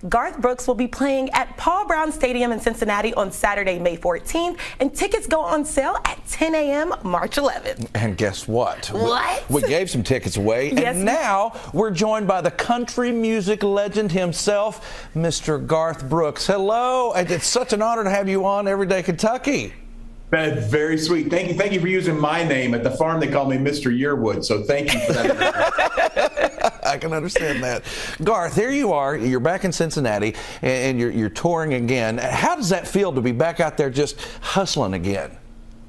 Garth Brooks will be playing at Paul Brown Stadium in Cincinnati on Saturday, May 14th, and tickets go on sale at 10 a.m. March 11th. And guess what? What? We gave some tickets away, Yes, and now we're joined by the country music legend himself, Mr. Garth Brooks. Hello, and it's such an honor to have you on Everyday Kentucky. That's very sweet. Thank you for using my name. At the farm, they call me Mr. Yearwood, so thank you for that. I can understand that. Garth, here you are. You're back in Cincinnati, and you're touring again. How does that feel to be back out there just hustling again?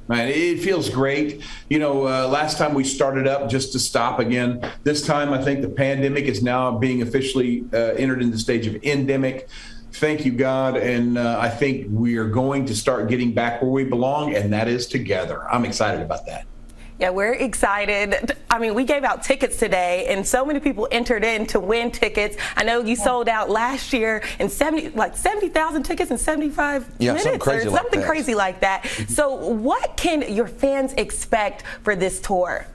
Man, it feels great. You know, last time we started up just to stop again. This time, I think the pandemic is now being officially entered in the stage of endemic. Thank you, God, and I think we are going to start getting back where we belong, and that is together. I'm excited about that. Yeah, we're excited. I mean, we gave out tickets today, and so many people entered in to win tickets. I know you sold out last year in 70,000 tickets in 75 minutes, something crazy like that. So what can your fans expect for this tour?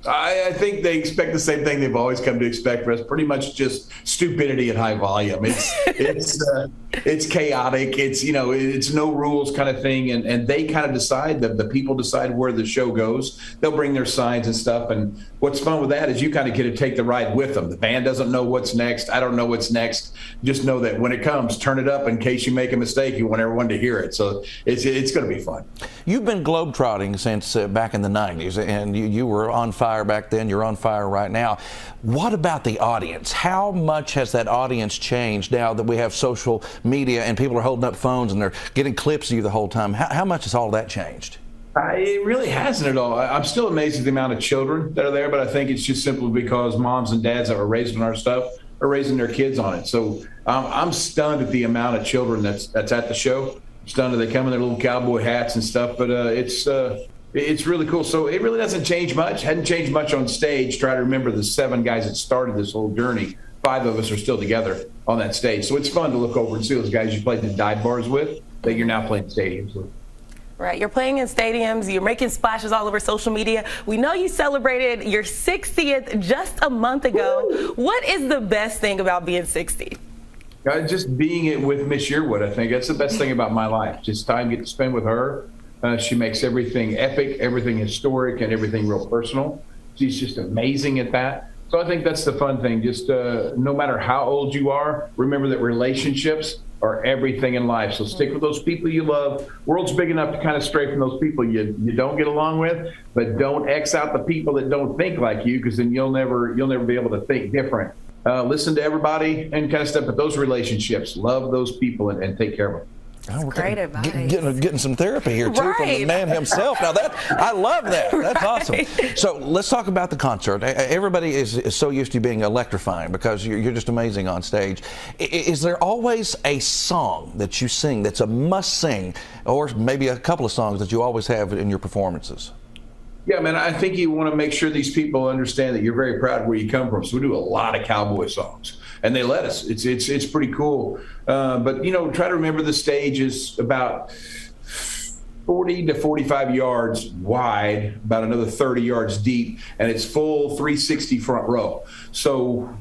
I think they expect the same thing they've always come to expect from us. Pretty much just stupidity at high volume. It's chaotic. It's no rules kind of thing. And they kind of decide, the people decide where the show goes. They'll bring their signs and stuff. And what's fun with that is you kind of get to take the ride with them. The band doesn't know what's next. I don't know what's next. Just know that when it comes, turn it up in case you make a mistake. You want everyone to hear it. So it's going to be fun. You've been globetrotting since back in the 90s, and you were on fire back then. You're on fire right now. What about the audience? How much has that audience changed now that we have social media and people are holding up phones and they're getting clips of you the whole time? How much has all that changed? It really hasn't at all. I'm still amazed at the amount of children that are there, but I think it's just simply because moms and dads that are raising our stuff are raising their kids on it. So I'm stunned at the amount of children that's at the show. I'm stunned that they come in their little cowboy hats and stuff, but it's really cool. So it really doesn't change much. Hadn't changed much on stage. Try to remember the 7 guys that started this whole journey. 5 of us are still together on that stage. So it's fun to look over and see those guys you played the dive bars with that you're now playing stadiums with. Right, you're playing in stadiums, you're making splashes all over social media. We know you celebrated your 60th just a month ago. Woo! What is the best thing about being 60? Just being it with Miss Yearwood, I think. That's the best thing about my life. Just time you get to spend with her. She makes everything epic, everything historic, and everything real personal. She's just amazing at that. So I think that's the fun thing. Just no matter how old you are, remember that relationships are everything in life. So stick with those people you love. World's big enough to kind of stray from those people you don't get along with, but don't X out the people that don't think like you, because then you'll never be able to think different. Listen to everybody and kind of step at those relationships. Love those people and take care of them. Oh, we're great advice. Getting some therapy here too, right, from the man himself. Now I love that. That's awesome. So let's talk about the concert. Everybody is so used to being electrifying because you're just amazing on stage. Is there always a song that you sing that's a must sing, or maybe a couple of songs that you always have in your performances? Yeah, man, I think you want to make sure these people understand that you're very proud of where you come from. So we do a lot of cowboy songs, and they let us. It's pretty cool. But, try to remember the stage is about 40 to 45 yards wide, about another 30 yards deep, and it's full 360 front row. So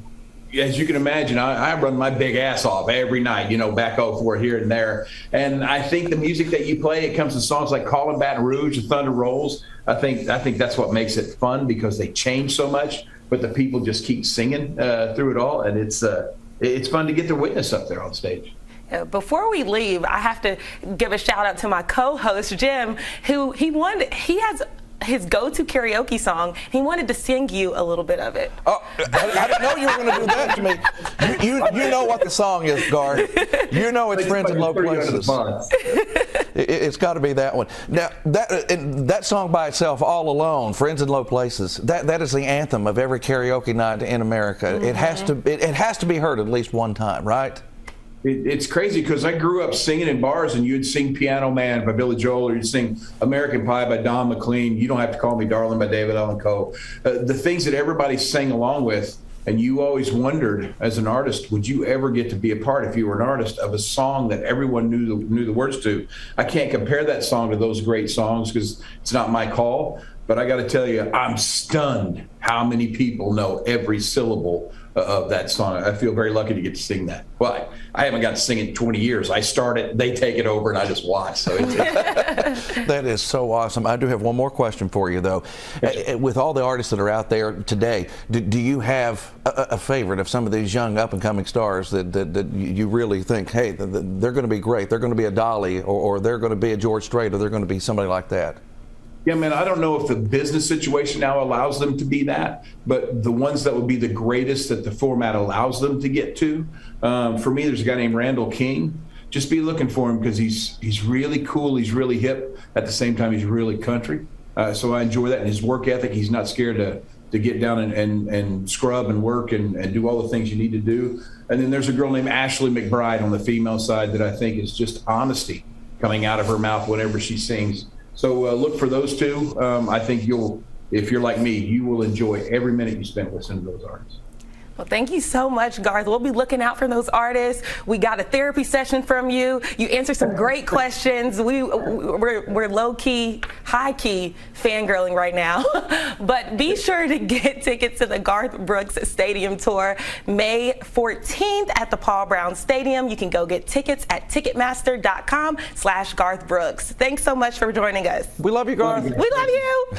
as you can imagine, I run my big ass off every night, back over here and there. And I think the music that you play, it comes to songs like Callin' Baton Rouge, The Thunder Rolls. I think that's what makes it fun, because they change so much, but the people just keep singing through it all. And it's fun to get to witness up there on stage. Before we leave, I have to give a shout out to my co-host, Jim, who he has his go-to karaoke song. He wanted to sing you a little bit of it. Oh, I didn't know you were going to do that to me. You know what the song is, Garth. You know it's Friends in Low Places. It's got to be that one. Now, that song by itself, All Alone, Friends in Low Places, that is the anthem of every karaoke night in America. Mm-hmm. It has to be heard at least one time, right? It's crazy because I grew up singing in bars, and you'd sing Piano Man by Billy Joel, or you'd sing American Pie by Don McLean, You Don't Have to Call Me Darling by David Allan Coe. The things that everybody sang along with, and you always wondered as an artist, would you ever get to be a part, if you were an artist, of a song that everyone knew the words to? I can't compare that song to those great songs because it's not my call. But I got to tell you, I'm stunned how many people know every syllable of that song. I feel very lucky to get to sing that. Well, I haven't got to sing it in 20 years. I start it, they take it over, and I just watch. So That is so awesome. I do have one more question for you, though. With all the artists that are out there today, do you have a favorite of some of these young up-and-coming stars that you really think, hey, they're going to be great, they're going to be a Dolly, or they're going to be a George Strait, or they're going to be somebody like that? Yeah, man, I don't know if the business situation now allows them to be that, but the ones that would be the greatest that the format allows them to get to, for me, there's a guy named Randall King. Just be looking for him because he's really cool, he's really hip. At the same time, he's really country. So I enjoy that. And his work ethic, he's not scared to get down and scrub and work and do all the things you need to do. And then there's a girl named Ashley McBride on the female side that I think is just honesty coming out of her mouth whenever she sings. So look for those two. I think if you're like me, you will enjoy every minute you spend listening to those artists. Well, thank you so much, Garth. We'll be looking out for those artists. We got a therapy session from you. You answered some great questions. We're low-key, high-key fangirling right now. But be sure to get tickets to the Garth Brooks Stadium Tour May 14th at the Paul Brown Stadium. You can go get tickets at Ticketmaster.com/Garth Brooks. Thanks so much for joining us. We love you, Garth. We love you.